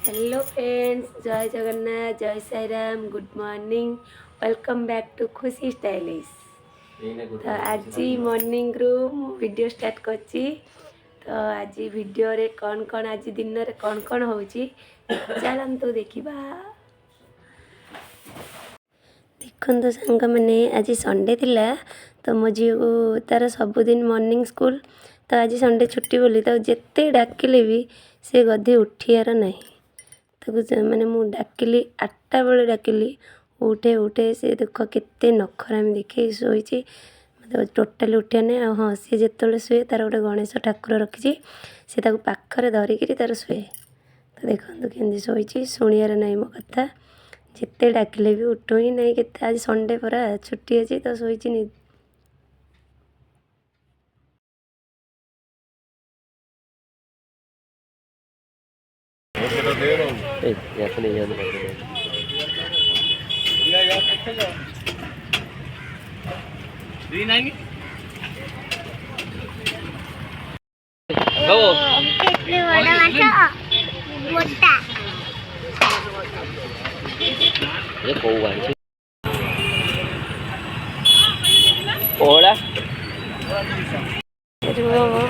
Hello friends, जय जगन्नाथ, जय Sai Ram, good morning, welcome back to Khushi stylish. तो आज मॉर्निंग रू वीडियो स्टार्ट करची। तो आज वीडियो रे कौन आज दिन रे कौन होची चलंतु देखिबा। देखो सांग मैंने आज संडे थिला तो मो झी को तार सबुदिन मॉर्निंग स्कूल। तो आज संडे छुट्टी बोली तो जिते डाकिले भी से गधी उठियार नहीं। ताको मैंने मु डाकिली 8टा बेले डाकिली उठे उठे से दुख केते नखरामी देखे शोची मतलब टोटाली उठिया नहीं। हाँ सी जिते शुए तार गोटे गणेश ठाकुर रखी से पाखरे धरिकी तार शुए। तो देखो केमती शोची शुणियार नहीं मो कथा जिते डाकिले भी उठू ही नहीं। केते आज संडे परा छुट्टी अच्छी तो शोची नि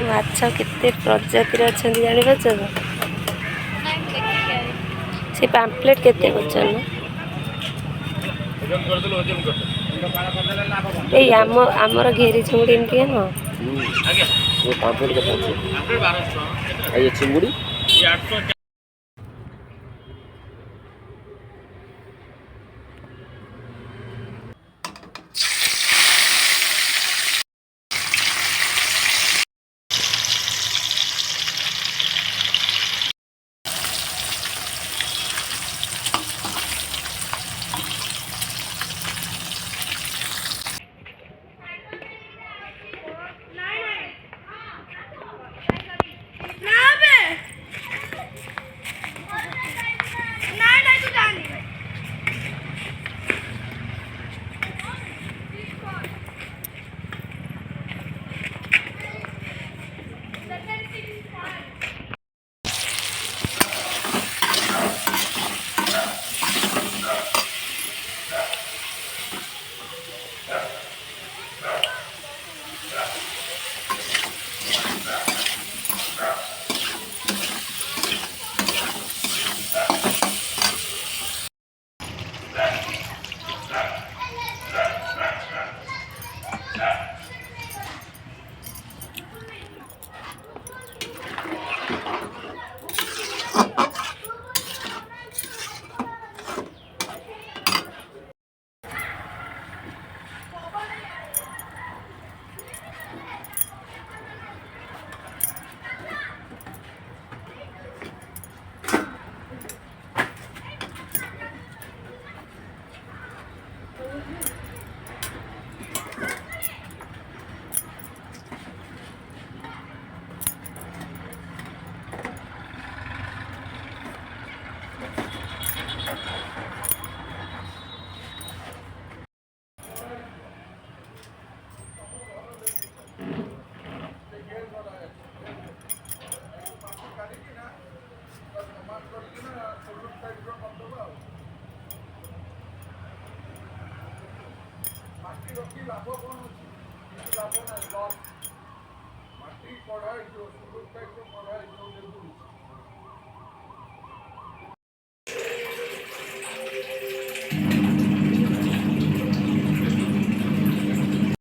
माछ केते प्रजातिर अच्छा जान से पाम्पलेट केते ए आमर घेरी चिंगुड़ी एमती है ना पाम्पलेट के चिंगुड़ी।